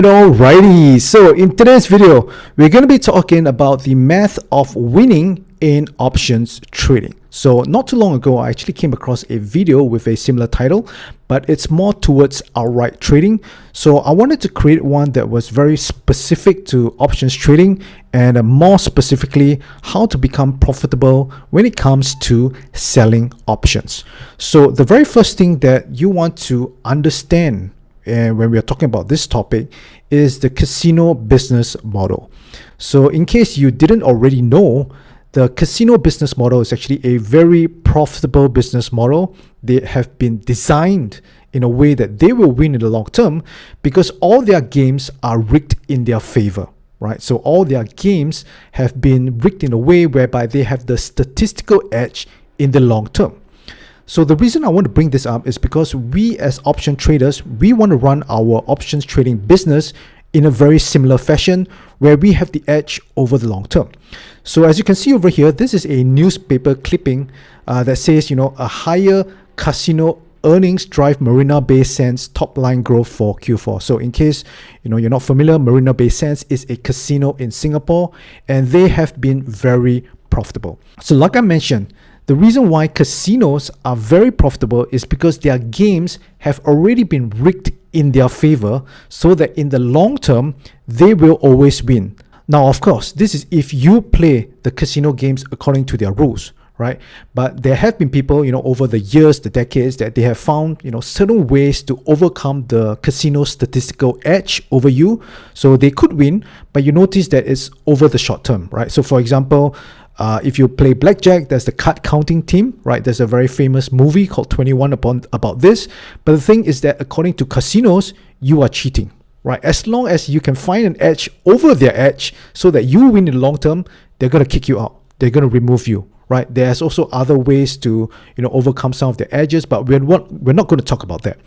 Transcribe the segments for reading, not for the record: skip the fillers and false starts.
Alrighty, so in today's video, we're going to be talking about the math of winning in options trading. So not too long ago, I actually came across a video with a similar title, but it's more towards outright trading. So I wanted to create one that was very specific to options trading and more specifically, how to become profitable when it comes to selling options. So the very first thing that you want to understand and when we are talking about this topic is the casino business model. So in case you didn't already know, the casino business model is actually a very profitable business model. They have been designed in a way that they will win in the long term because all their games are rigged in their favor, right? So all their games have been rigged in a way whereby they have the statistical edge in the long term. So the reason I want to bring this up is because we as option traders, we want to run our options trading business in a very similar fashion where we have the edge over the long term. So as you can see over here, this is a newspaper clipping that says, a higher casino earnings drive Marina Bay Sands top line growth for Q4. So in case you're not familiar, Marina Bay Sands is a casino in Singapore and they have been very profitable. So like I mentioned, the reason why casinos are very profitable is because their games have already been rigged in their favor so that in the long term, they will always win. Now, of course, this is if you play the casino games according to their rules, right? But there have been people, over the years, the decades, that they have found, certain ways to overcome the casino statistical edge over you. So they could win, but you notice that it's over the short term, right? So for example, if you play blackjack, there's the card counting team, right? There's a very famous movie called 21 about this. But the thing is that according to casinos, you are cheating, right? As long as you can find an edge over their edge so that you win in the long term, they're going to kick you out. They're going to remove you, right? There's also other ways to, overcome some of the edges, but we're not going to talk about that.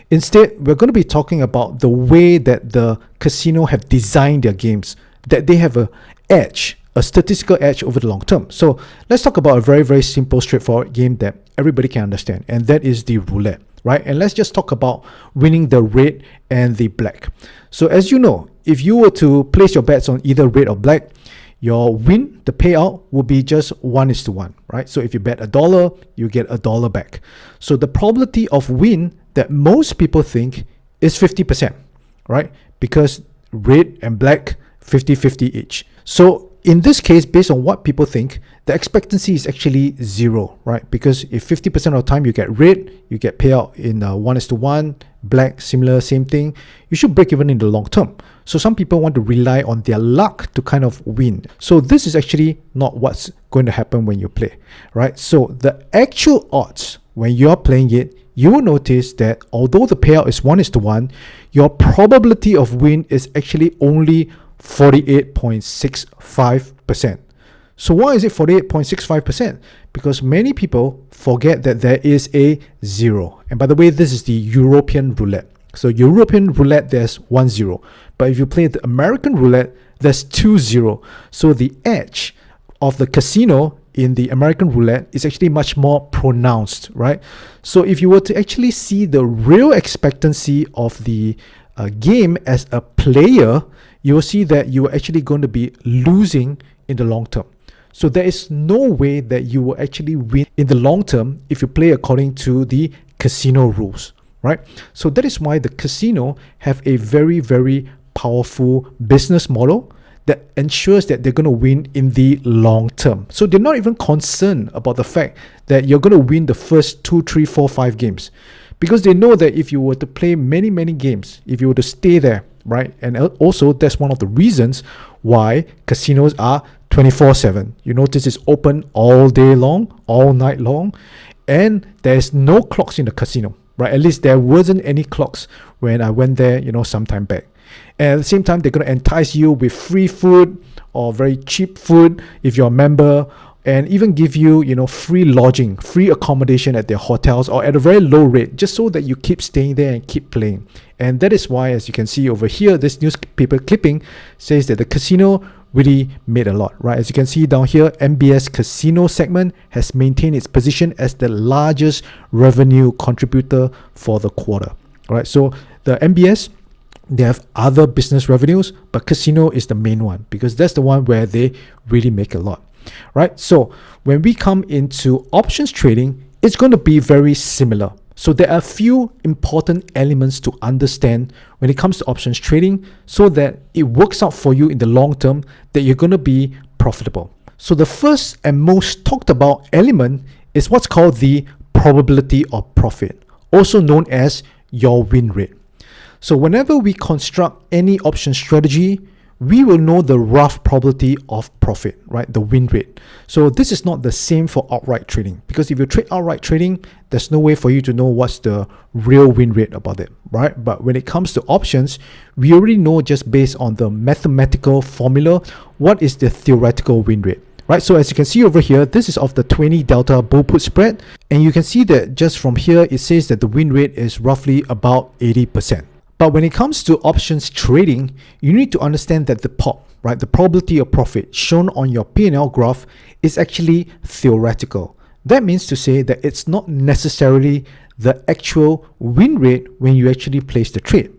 Instead, we're going to be talking about the way that the casino have designed their games, that they have a edge, a statistical edge over the long term. So let's talk about a very, very simple, straightforward game that everybody can understand, and that is the roulette, right? And let's just talk about winning the red and the black. So as you know, if you were to place your bets on either red or black, your win, the payout, will be just 1:1, right? So if you bet $1, you get $1 back. So the probability of win that most people think is 50%, right? Because red and black, 50-50 each. So in this case, based on what people think, the expectancy is actually 0, right? Because if 50% of the time you get red, you get payout in 1:1, black, similar, same thing, you should break even in the long term. So some people want to rely on their luck to kind of win. So this is actually not what's going to happen when you play, right? So the actual odds when you're playing it, you will notice that although the payout is 1:1, your probability of win is actually only 48.65%. So why is it 48.65%? Because many people forget that there is a 0. And by the way, this is the European roulette. So European roulette, there's 1-0. But if you play the American roulette, there's 2-0. So the edge of the casino in the American roulette is actually much more pronounced, right? So if you were to actually see the real expectancy of the game as a player, you will see that you are actually going to be losing in the long term. So there is no way that you will actually win in the long term if you play according to the casino rules, right? So that is why the casino have a very, very powerful business model that ensures that they're going to win in the long term. So they're not even concerned about the fact that you're going to win the first 2, 3, 4, 5 games, because they know that if you were to play many, many games, if you were to stay there, right? And also that's one of the reasons why casinos are 24/7. You notice it's open all day long, all night long, and there's no clocks in the casino, right? At least there wasn't any clocks when I went there, some time back. And at the same time, they're going to entice you with free food or very cheap food if you're a member, and even give you, free lodging, free accommodation at their hotels or at a very low rate, just so that you keep staying there and keep playing. And that is why, as you can see over here, this newspaper clipping says that the casino really made a lot, right? As you can see down here, MBS casino segment has maintained its position as the largest revenue contributor for the quarter, right? So the MBS They have other business revenues, but casino is the main one because that's the one where they really make a lot, right? So when we come into options trading, it's going to be very similar. So there are a few important elements to understand when it comes to options trading so that it works out for you in the long term, that you're going to be profitable. So the first and most talked about element is what's called the probability of profit, also known as your win rate. So whenever we construct any option strategy, we will know the rough probability of profit, right? The win rate. So this is not the same for outright trading, because if you trade outright trading, there's no way for you to know what's the real win rate about it, right? But when it comes to options, we already know just based on the mathematical formula, what is the theoretical win rate, right? So as you can see over here, this is of the 20 delta bull put spread. And you can see that just from here, it says that the win rate is roughly about 80%. But when it comes to options trading, you need to understand that the POP, right, the probability of profit shown on your P&L graph is actually theoretical. That means to say that it's not necessarily the actual win rate when you actually place the trade.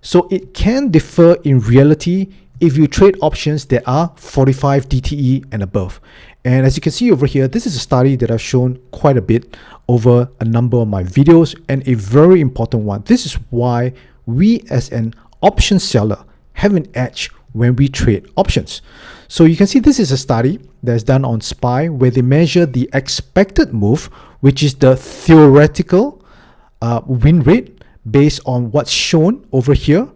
So it can differ in reality if you trade options that are 45 DTE and above. And as you can see over here, this is a study that I've shown quite a bit over a number of my videos, and a very important one. This is why we as an option seller have an edge when we trade options. So you can see this is a study that's done on SPY where they measure the expected move, which is the theoretical win rate based on what's shown over here,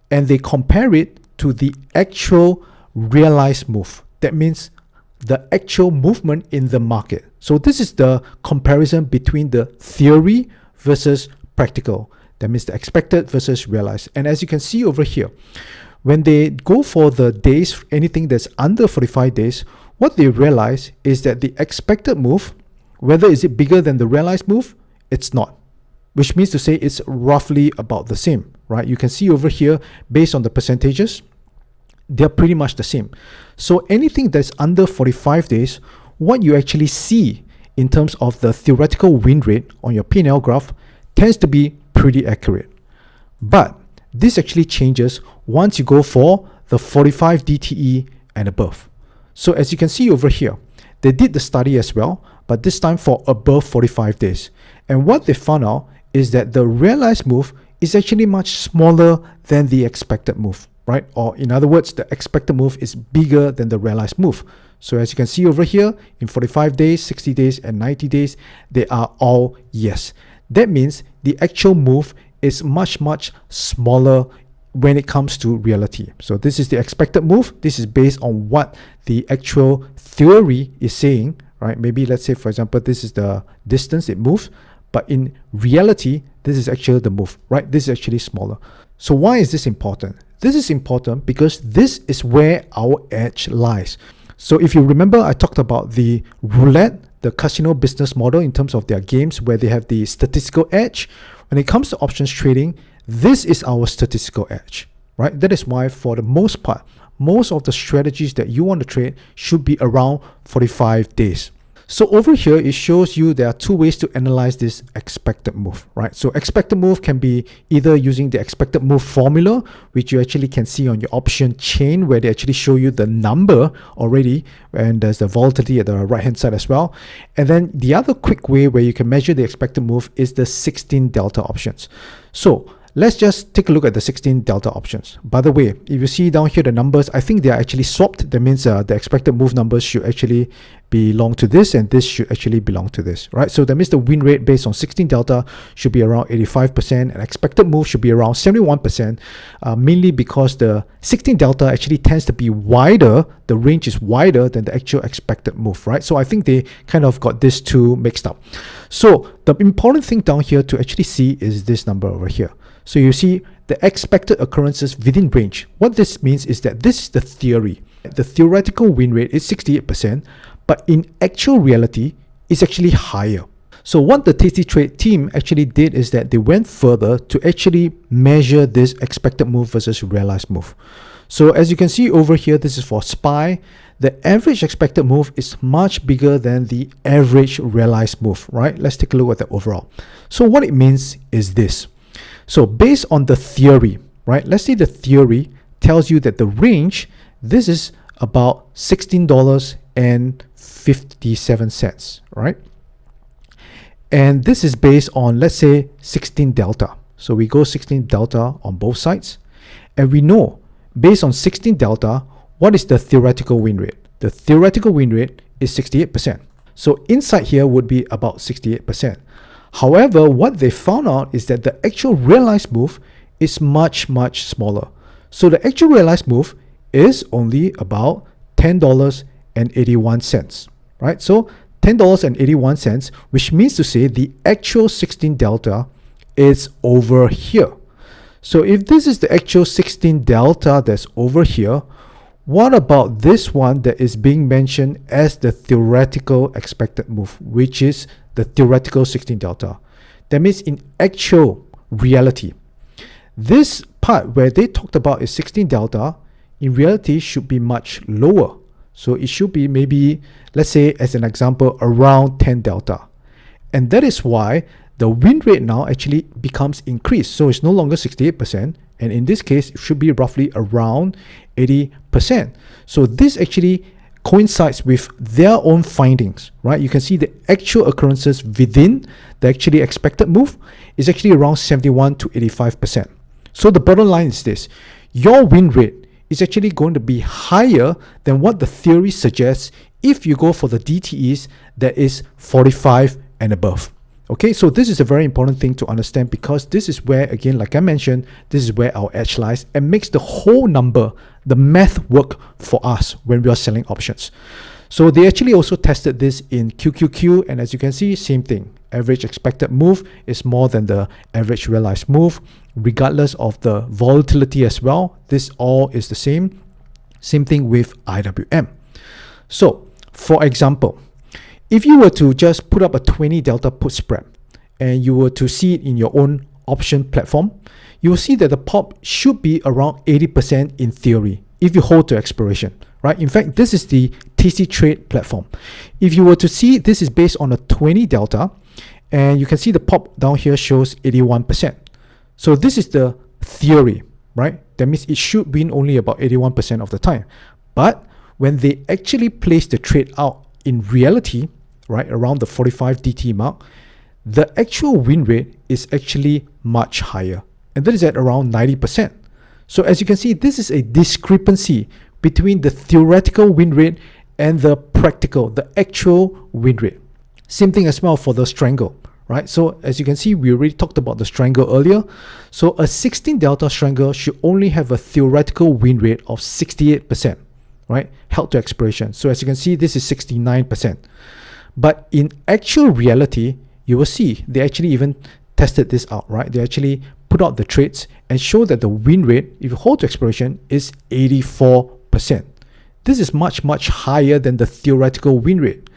and they compare it to the actual realized move. That means the actual movement in the market. So this is the comparison between the theory versus practical. That means the expected versus realized. And as you can see over here, when they go for the days, anything that's under 45 days, what they realize is that the expected move, whether is it bigger than the realized move, it's not. Which means to say it's roughly about the same, right? You can see over here, based on the percentages, they're pretty much the same. So anything that's under 45 days, what you actually see in terms of the theoretical win rate on your P&L graph tends to be pretty accurate. But this actually changes once you go for the 45 DTE and above. So as you can see over here, they did the study as well, but this time for above 45 days. And what they found out is that the realized move is actually much smaller than the expected move, right? Or in other words, the expected move is bigger than the realized move. So as you can see over here, in 45 days, 60 days, and 90 days, they are all yes. That means the actual move is much, much smaller when it comes to reality. So this is the expected move. This is based on what the actual theory is saying, right? Maybe let's say, for example, this is the distance it moves, but in reality, this is actually the move, right? This is actually smaller. So why is this important? This is important because this is where our edge lies. So if you remember, I talked about the roulette, the casino business model in terms of their games where they have the statistical edge. When it comes to options trading, this is our statistical edge, right? That is why for the most part, most of the strategies that you want to trade should be around 45 days. So over here, it shows you there are two ways to analyze this expected move, right? So expected move can be either using the expected move formula, which you actually can see on your option chain, where they actually show you the number already, and there's the volatility at the right-hand side as well. And then the other quick way where you can measure the expected move is the 16 delta options. So let's just take a look at the 16 delta options. By the way, if you see down here the numbers, I think they are actually swapped. That means the expected move numbers should actually belong to this, and this should actually belong to this, right? So that means the win rate based on 16 delta should be around 85%, and expected move should be around 71%, mainly because the 16 delta actually tends to be wider. The range is wider than the actual expected move, right? So I think they kind of got this two mixed up. So the important thing down here to actually see is this number over here. So you see the expected occurrences within range. What this means is that this is the theory. The theoretical win rate is 68%, but in actual reality, it's actually higher. So what the Tasty Trade team actually did is that they went further to actually measure this expected move versus realized move. So as you can see over here, this is for SPY. The average expected move is much bigger than the average realized move, right? Let's take a look at the overall. So what it means is this. So based on the theory, right? Let's say the theory tells you that the range, this is about $16.57, right? And this is based on, let's say, 16 delta. So we go 16 delta on both sides. And we know, based on 16 delta, what is the theoretical win rate? The theoretical win rate is 68%. So inside here would be about 68%. However, what they found out is that the actual realized move is much, much smaller. So the actual realized move is only about $10.81, right? So $10.81, which means to say the actual 16 delta is over here. So if this is the actual 16 delta that's over here, what about this one that is being mentioned as the theoretical expected move, which is the theoretical 16 delta? That means in actual reality, this part where they talked about is 16 delta, in reality should be much lower. So it should be maybe, let's say as an example, around 10 delta. And that is why the win rate now actually becomes increased. So it's no longer 68%. And in this case, it should be roughly around 80%. So this actually coincides with their own findings, right? You can see the actual occurrences within the actually expected move is actually around 71 to 85%. So the bottom line is this: your win rate is actually going to be higher than what the theory suggests if you go for the DTEs that is 45 and above. Okay, so this is a very important thing to understand, because this is where, again, like I mentioned, this is where our edge lies and makes the whole number, the math, work for us when we are selling options. So they actually also tested this in QQQ, and as you can see, same thing. Average expected move is more than the average realized move, regardless of the volatility as well. This all is the same. Same thing with IWM. So, for example, if you were to just put up a 20 delta put spread and you were to see it in your own option platform, you will see that the pop should be around 80% in theory if you hold to expiration, right? In fact, this is the TC Trade platform. If you were to see, this is based on a 20 delta, and you can see the pop down here shows 81%. So this is the theory, right? That means it should win only about 81% of the time. But when they actually place the trade out in reality, right, around the 45 DT mark, the actual win rate is actually much higher, and that is at around 90%. So as you can see, this is a discrepancy between the theoretical win rate and the practical, the actual win rate. Same thing as well for the strangle, right? So as you can see, we already talked about the strangle earlier. So a 16 delta strangle should only have a theoretical win rate of 68%, right, held to expiration. So as you can see, this is 69%. But in actual reality, you will see they actually even tested this out, right? They actually put out the trades and show that the win rate, if you hold to expiration, is 84%. This is much, much higher than the theoretical win rate.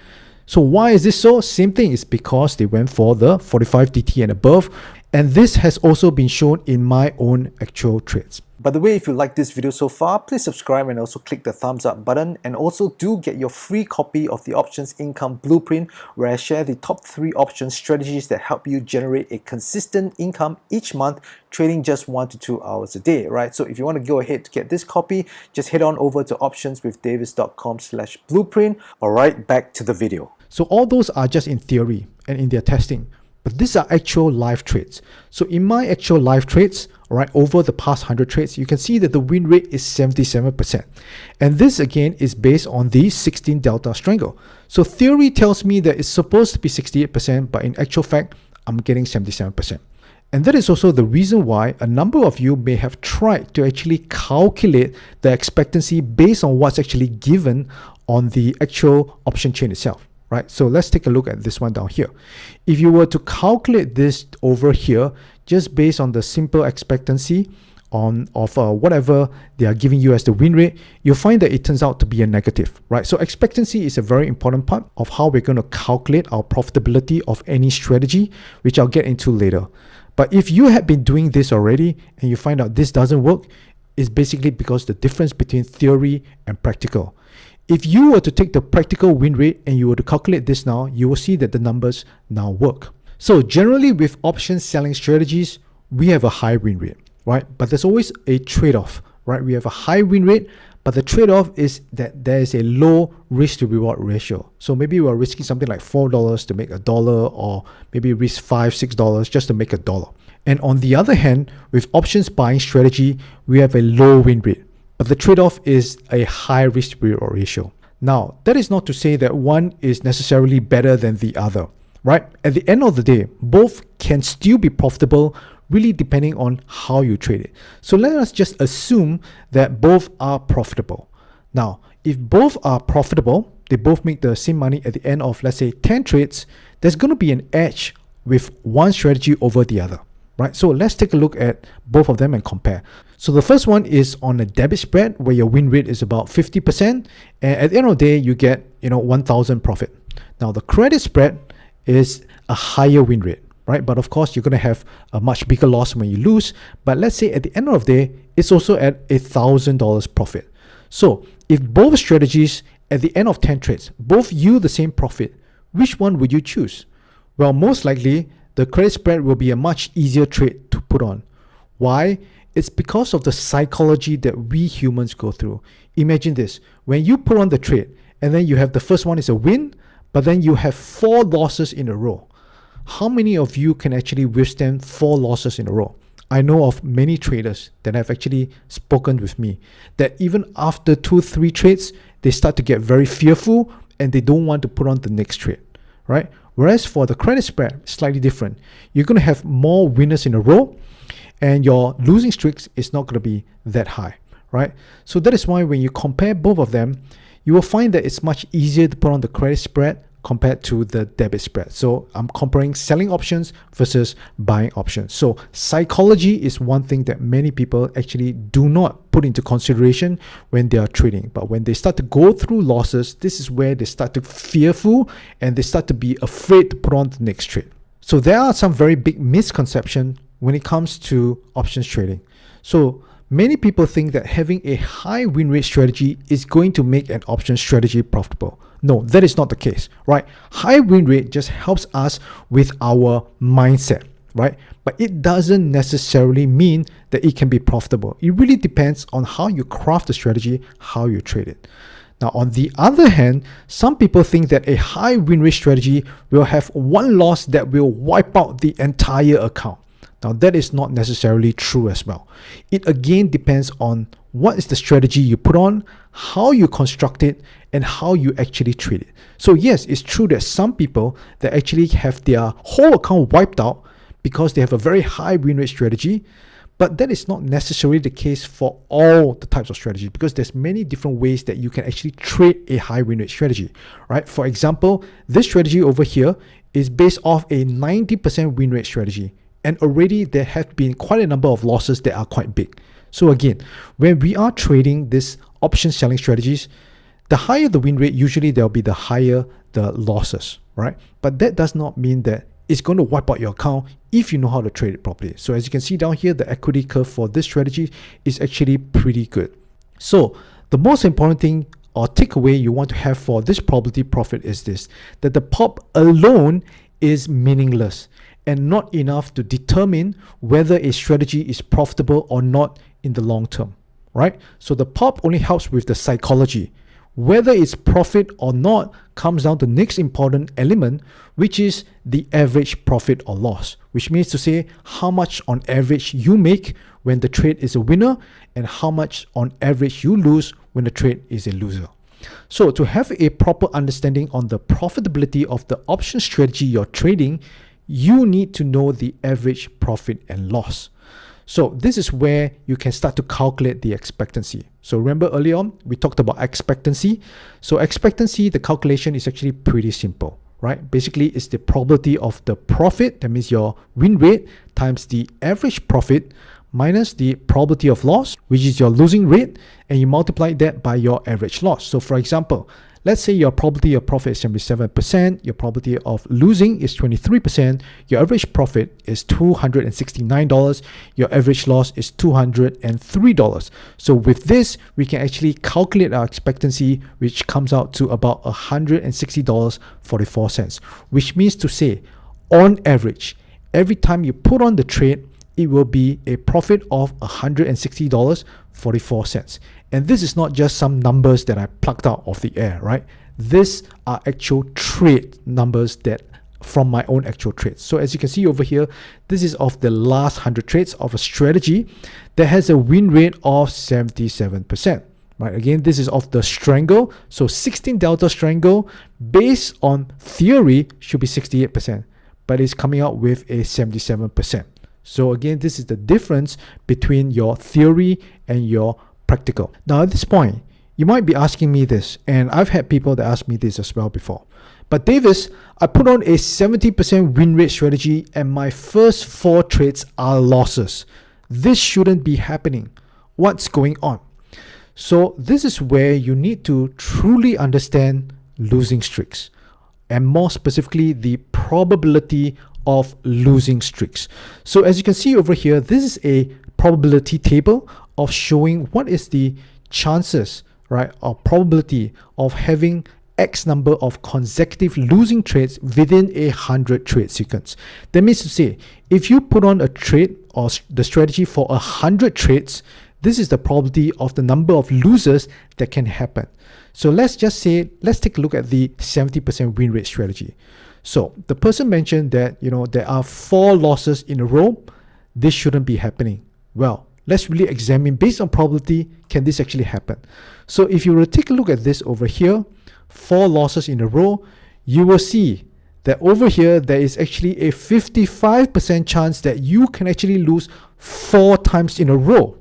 So why is this so? Same thing, is because they went for the 45 DT and above. And this has also been shown in my own actual trades. By the way, if you like this video so far, please subscribe and also click the thumbs up button, and also do get your free copy of the Options Income Blueprint, where I share the top 3 option strategies that help you generate a consistent income each month, trading just 1 to 2 hours a day, right? So if you want to go ahead to get this copy, just head on over to optionswithdavis.com/blueprint. All right, back to the video. So all those are just in theory and in their testing, but these are actual live trades. So in my actual live trades, all right, over the past 100 trades, you can see that the win rate is 77%. And this again is based on the 16 delta strangle. So theory tells me that it's supposed to be 68%, but in actual fact, I'm getting 77%. And that is also the reason why a number of you may have tried to actually calculate the expectancy based on what's actually given on the actual option chain itself. Right, so let's take a look at this one down here. If you were to calculate this over here, just based on the simple expectancy of whatever they are giving you as the win rate, you'll find that it turns out to be a negative, right? So expectancy is a very important part of how we're going to calculate our profitability of any strategy, which I'll get into later. But if you have been doing this already and you find out this doesn't work, it's basically because the difference between theory and practical. If you were to take the practical win rate and you were to calculate this now, you will see that the numbers now work. So generally with option selling strategies, we have a high win rate. right? But there's always a trade-off, right? We have a high win rate, but the trade-off is that there is a low risk to reward ratio. So maybe we're risking something like $4 to make $1, or maybe risk $5-6 just to make $1. And on the other hand, with options buying strategy, we have a low win rate, but the trade-off is a high risk to reward ratio. Now, that is not to say that one is necessarily better than the other, right? At the end of the day, both can still be profitable, really depending on how you trade it. So let us just assume that both are profitable. Now, if both are profitable, they both make the same money at the end of, let's say, 10 trades, there's going to be an edge with one strategy over the other, right? So let's take a look at both of them and compare. So the first one is on a debit spread where your win rate is about 50%, and at the end of the day, you get 1,000 profit. Now the credit spread is a higher win rate, right? But of course, you're going to have a much bigger loss when you lose. But let's say at the end of the day, it's also at $1,000 profit. So if both strategies at the end of 10 trades both yield the same profit, which one would you choose? Well, most likely the credit spread will be a much easier trade to put on. Why? It's because of the psychology that we humans go through. Imagine this: when you put on the trade and then you have the first one is a win, but then you have 4 losses in a row. How many of you can actually withstand 4 losses in a row? I know of many traders that have actually spoken with me that even after 2-3 trades, they start to get very fearful and they don't want to put on the next trade, right? Whereas for the credit spread, slightly different. You're going to have more winners in a row, and your losing streaks is not going to be that high, right? So that is why when you compare both of them, you will find that it's much easier to put on the credit spread compared to the debit spread. So I'm comparing selling options versus buying options. So psychology is one thing that many people actually do not put into consideration when they are trading. But when they start to go through losses, this is where they start to fearful and they start to be afraid to put on the next trade. So there are some very big misconceptions when it comes to options trading. So many people think that having a high win rate strategy is going to make an option strategy profitable. No, that is not the case, right? High win rate just helps us with our mindset, right? But it doesn't necessarily mean that it can be profitable. It really depends on how you craft the strategy, how you trade it. Now, on the other hand, some people think that a high win rate strategy will have one loss that will wipe out the entire account. Now, that is not necessarily true as well. It again depends on what is the strategy you put on, how you construct it, and how you actually trade it. So yes, it's true that some people that actually have their whole account wiped out because they have a very high win rate strategy, but that is not necessarily the case for all the types of strategies, because there's many different ways that you can actually trade a high win rate strategy, right? For example, this strategy over here is based off a 90% win rate strategy. And already there have been quite a number of losses that are quite big. So again, when we are trading these option selling strategies, the higher the win rate, usually there'll be the higher the losses, right? But that does not mean that it's going to wipe out your account if you know how to trade it properly. So as you can see down here, the equity curve for this strategy is actually pretty good. So the most important thing or takeaway you want to have for this probability profit is this: that the pop alone is meaningless and not enough to determine whether a strategy is profitable or not in the long term, right? So the pop only helps with the psychology. Whether it's profit or not comes down to the next important element, which is the average profit or loss, which means to say how much on average you make when the trade is a winner and how much on average you lose when the trade is a loser. So to have a proper understanding on the profitability of the option strategy you're trading, you need to know the average profit and loss. So this is where you can start to calculate the expectancy. So remember earlier on, we talked about expectancy. So expectancy, the calculation is actually pretty simple, right? Basically, it's the probability of the profit, that means your win rate, times the average profit minus the probability of loss, which is your losing rate, and you multiply that by your average loss. So for example, let's say your probability of profit is 77%, your probability of losing is 23%, your average profit is $269, your average loss is $203. So with this, we can actually calculate our expectancy, which comes out to about $160.44, which means to say, on average, every time you put on the trade, it will be a profit of $160.44. And this is not just some numbers that I plucked out of the air, right? These are actual trade numbers that from my own actual trades. So as you can see over here, this is of the last 100 trades of a strategy that has a win rate of 77%. Right, again, this is of the strangle. So 16 delta strangle based on theory should be 68%, but it's coming out with a 77%. So again, this is the difference between your theory and your practical. Now at this point, you might be asking me this, and I've had people that ask me this as well before. But Davis, I put on a 70% win rate strategy and my first 4 trades are losses. This shouldn't be happening. What's going on? So this is where you need to truly understand losing streaks, and more specifically, the probability of losing streaks. So as you can see over here, this is a probability table of showing what is the chances, right, or probability of having X number of consecutive losing trades within a 100 trade sequence. That means to say, if you put on a trade or the strategy for 100 trades, this is the probability of the number of losers that can happen. So let's just say, let's take a look at the 70% win rate strategy. So the person mentioned that, there are 4 losses in a row. This shouldn't be happening. Well, let's really examine based on probability, can this actually happen? So if you were to take a look at this over here, 4 losses in a row, you will see that over here, there is actually a 55% chance that you can actually lose 4 times in a row.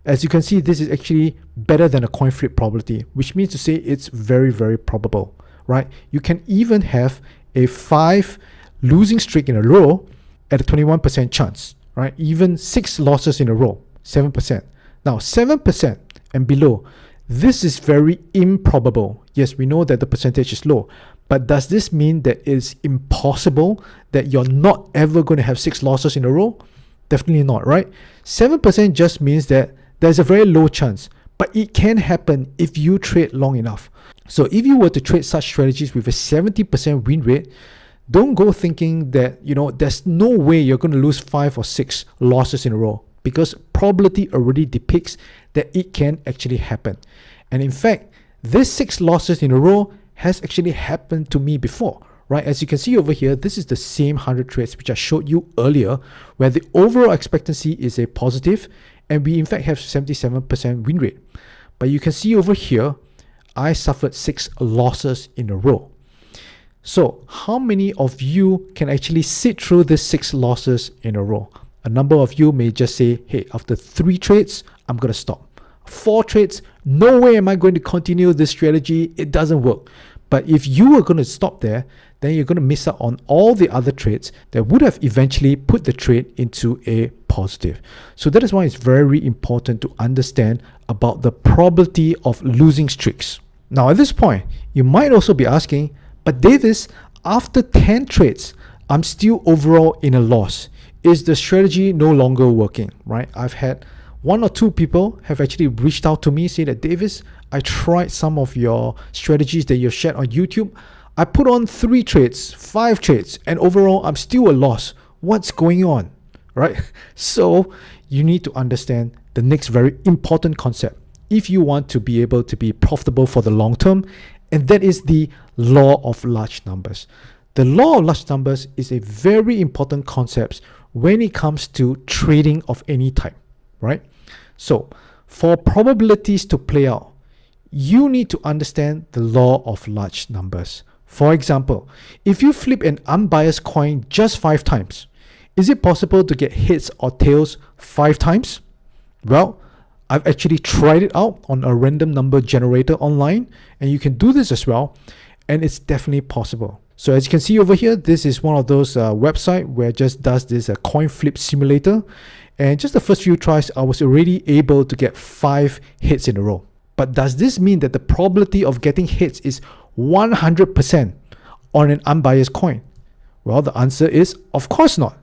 As you can see, this is actually better than a coin flip probability, which means to say it's very, very probable, right? You can even have a 5 losing streak in a row at a 21% chance, right? Even 6 losses in a row, 7%. Now, 7% and below, this is very improbable. Yes, we know that the percentage is low, but does this mean that it's impossible that you're not ever going to have 6 losses in a row? Definitely not, right? 7% just means that there's a very low chance, but it can happen if you trade long enough. So if you were to trade such strategies with a 70% win rate, don't go thinking that, there's no way you're going to lose 5 or 6 losses in a row, because probability already depicts that it can actually happen. And in fact, this 6 losses in a row has actually happened to me before, right? As you can see over here, this is the same 100 trades which I showed you earlier, where the overall expectancy is a positive, and we in fact have 77% win rate. But you can see over here, I suffered 6 losses in a row. So how many of you can actually sit through this 6 losses in a row? A number of you may just say, hey, after 3 trades, I'm going to stop. 4 trades, no way am I going to continue this strategy. It doesn't work. But if you are going to stop there, then you're going to miss out on all the other trades that would have eventually put the trade into a positive. So that is why it's very important to understand about the probability of losing streaks. Now at this point, you might also be asking, but Davis, after 10 trades, I'm still overall in a loss. Is the strategy no longer working, right? I've had 1 or 2 people have actually reached out to me, say that, Davis, I tried some of your strategies that you've shared on YouTube. I put on 3 trades, 5 trades, and overall I'm still a loss. What's going on, right? So you need to understand the next very important concept if you want to be able to be profitable for the long term, and that is the law of large numbers. The law of large numbers is a very important concept when it comes to trading of any type, right? So for probabilities to play out, you need to understand the law of large numbers. For example, if you flip an unbiased coin just 5 times, is it possible to get heads or tails 5 times? Well, I've actually tried it out on a random number generator online, and you can do this as well, and it's definitely possible. So as you can see over here, this is one of those websites where it just does this coin flip simulator, and just the first few tries, I was already able to get 5 hits in a row. But does this mean that the probability of getting hits is 100% on an unbiased coin? Well, the answer is of course not.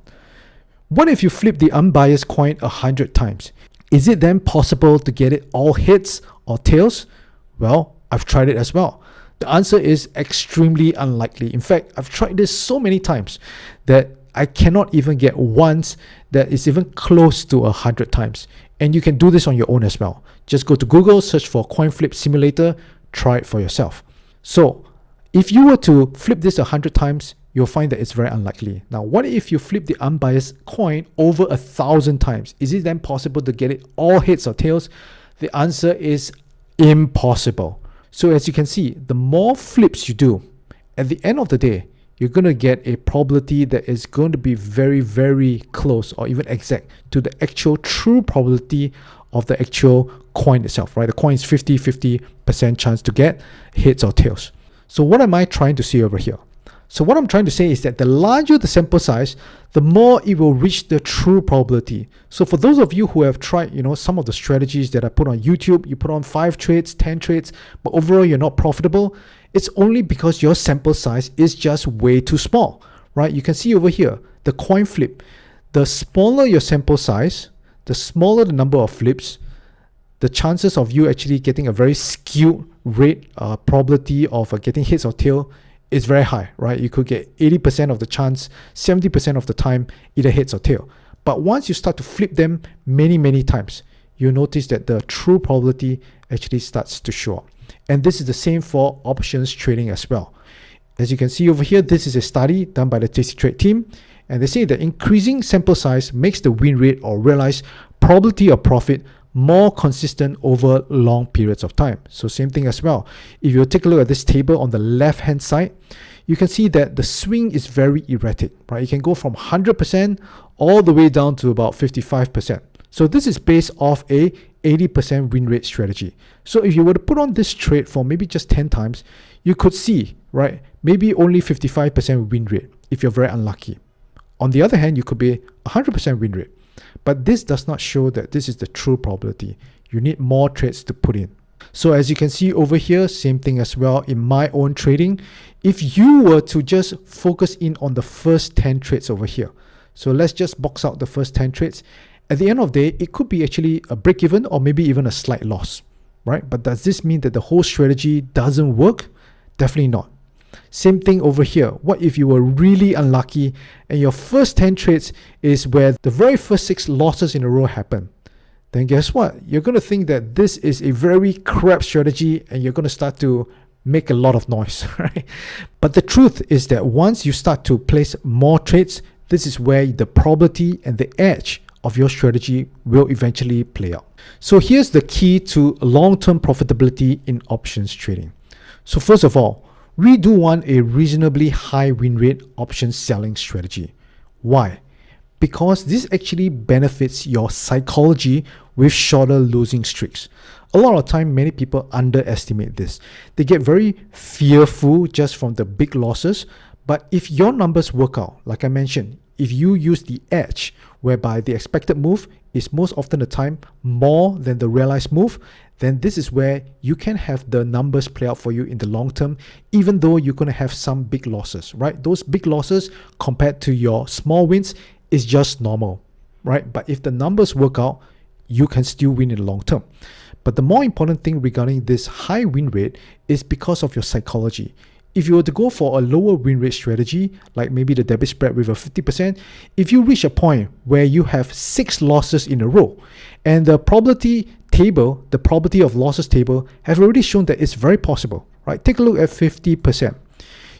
What if you flip the unbiased coin 100 times? Is it then possible to get it all hits or tails? Well, I've tried it as well. The answer is extremely unlikely. In fact, I've tried this so many times that I cannot even get ones that is even close to 100 times. And you can do this on your own as well. Just go to Google, search for coin flip simulator, try it for yourself. So if you were to flip this 100 times, you'll find that it's very unlikely. Now, what if you flip the unbiased coin over 1,000 times? Is it then possible to get it all heads or tails? The answer is impossible. So as you can see, the more flips you do, at the end of the day, you're going to get a probability that is going to be very, very close or even exact to the actual true probability of the actual coin itself, right? The coin is 50% chance to get heads or tails. So what am I trying to say over here? So what I'm trying to say is that the larger the sample size, the more it will reach the true probability. So for those of you who have tried, some of the strategies that I put on YouTube, you put on 5 trades, 10 trades, but overall you're not profitable, it's only because your sample size is just way too small, right? You can see over here, the coin flip. The smaller your sample size, the smaller the number of flips, the chances of you actually getting a very skewed rate probability of getting heads or tail is very high, right? You could get 80% of the chance, 70% of the time, either heads or tail. But once you start to flip them many times, you'll notice that the true probability actually starts to show up. And this is the same for options trading as well. As you can see over here, this is a study done by the JC Trade team. And they say that increasing sample size makes the win rate or realized probability of profit more consistent over long periods of time. So same thing as well. If you take a look at this table on the left hand side, you can see that the swing is very erratic, right? You can go from 100% all the way down to about 55%. So this is based off a 80% win rate strategy. So if you were to put on this trade for maybe just 10 times, you could see, right, maybe only 55% win rate if you're very unlucky. On the other hand, you could be 100% win rate. But this does not show that this is the true probability. You need more trades to put in. So as you can see over here, same thing as well in my own trading. If you were to just focus in on the first 10 trades over here. So let's just box out the first 10 trades. At the end of the day, it could be actually a break even or maybe even a slight loss, right? But does this mean that the whole strategy doesn't work? Definitely not. Same thing over here. What if you were really unlucky and your first 10 trades is where the very first 6 losses in a row happen? Then guess what? You're going to think that this is a very crap strategy and you're going to start to make a lot of noise, right? But the truth is that once you start to place more trades, this is where the probability and the edge of your strategy will eventually play out. So here's the key to long-term profitability in options trading. So first of all, we do want a reasonably high win rate options selling strategy. Why? Because this actually benefits your psychology with shorter losing streaks. A lot of time, many people underestimate this. They get very fearful just from the big losses. But if your numbers work out, like I mentioned, if you use the edge, whereby the expected move is most often the time more than the realized move, then this is where you can have the numbers play out for you in the long term, even though you're going to have some big losses, right? Those big losses compared to your small wins is just normal, right? But if the numbers work out, you can still win in the long term. But the more important thing regarding this high win rate is because of your psychology. If you were to go for a lower win rate strategy, like maybe the debit spread with a 50%, if you reach a point where you have 6 losses in a row, and the probability table, the probability of losses table, have already shown that it's very possible, right? Take a look at 50%.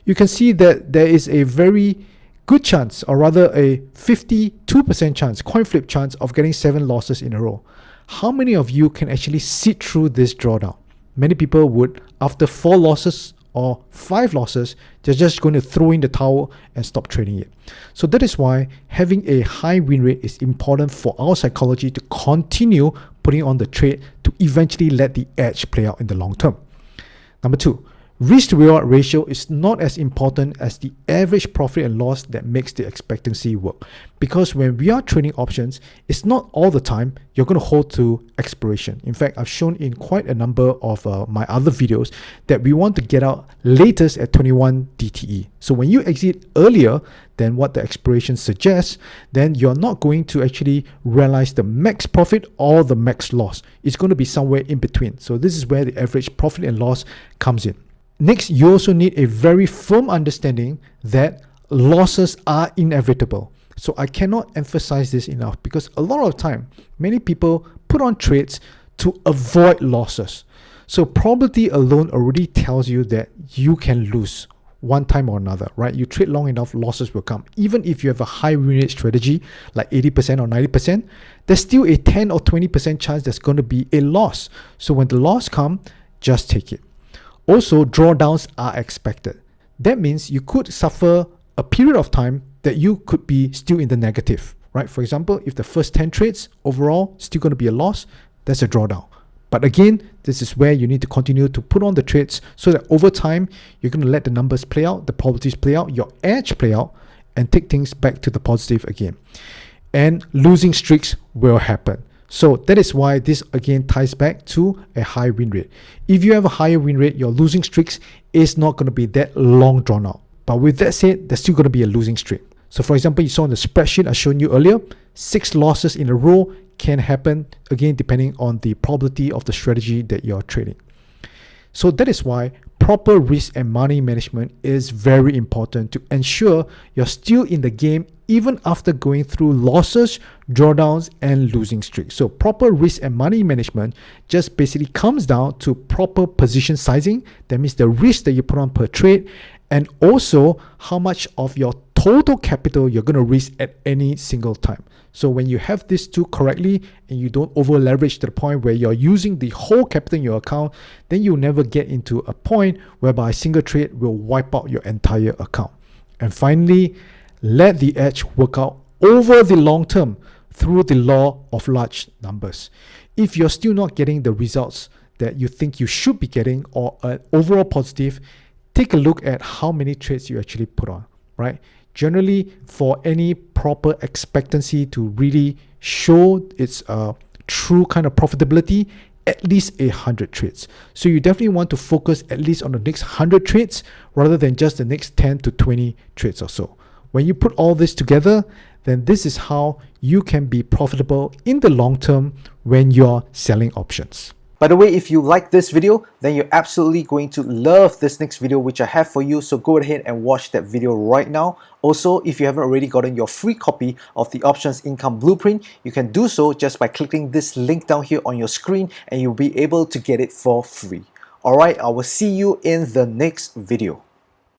You can see that there is a very good chance, or rather a 52% chance, coin flip chance of getting 7 losses in a row. How many of you can actually sit through this drawdown? Many people would, after 4 losses or 5 losses, they're just going to throw in the towel and stop trading it. So that is why having a high win rate is important for our psychology to continue putting on the trade to eventually let the edge play out in the long term. Number 2, risk to reward ratio is not as important as the average profit and loss that makes the expectancy work. Because when we are trading options, it's not all the time you're going to hold to expiration. In fact, I've shown in quite a number of my other videos that we want to get out latest at 21 DTE. So when you exit earlier than what the expiration suggests, then you're not going to actually realize the max profit or the max loss. It's going to be somewhere in between. So this is where the average profit and loss comes in. Next, you also need a very firm understanding that losses are inevitable. So I cannot emphasize this enough, because a lot of time, many people put on trades to avoid losses. So probability alone already tells you that you can lose one time or another, right? You trade long enough, losses will come. Even if you have a high win rate strategy, like 80% or 90%, there's still a 10 or 20% chance there's going to be a loss. So when the loss comes, just take it. Also, drawdowns are expected. That means you could suffer a period of time that you could be still in the negative, right? For example, if the first 10 trades overall still going to be a loss, that's a drawdown. But again, this is where you need to continue to put on the trades so that over time, you're going to let the numbers play out, the probabilities play out, your edge play out, and take things back to the positive again. And losing streaks will happen. So that is why this again ties back to a high win rate. If you have a higher win rate, your losing streaks is not going to be that long drawn out. But with that said, there's still going to be a losing streak. So for example, you saw on the spreadsheet I showed you earlier, 6 losses in a row can happen, again, depending on the probability of the strategy that you're trading. So that is why proper risk and money management is very important to ensure you're still in the game even after going through losses, drawdowns, and losing streaks. So proper risk and money management just basically comes down to proper position sizing. That means the risk that you put on per trade, and also how much of your total capital you're going to risk at any single time. So when you have these two correctly and you don't over leverage to the point where you're using the whole capital in your account, then you'll never get into a point whereby a single trade will wipe out your entire account. And finally, let the edge work out over the long term through the law of large numbers. If you're still not getting the results that you think you should be getting, or an overall positive, take a look at how many trades you actually put on, right? Generally, for any proper expectancy to really show its true kind of profitability, at least 100 trades. So you definitely want to focus at least on the next 100 trades rather than just the next 10 to 20 trades or so. When you put all this together, then this is how you can be profitable in the long term when you're selling options. By the way, if you like this video, then you're absolutely going to love this next video which I have for you. So go ahead and watch that video right now. Also, if you haven't already gotten your free copy of the Options Income Blueprint, you can do so just by clicking this link down here on your screen, and you'll be able to get it for free. Alright, I will see you in the next video.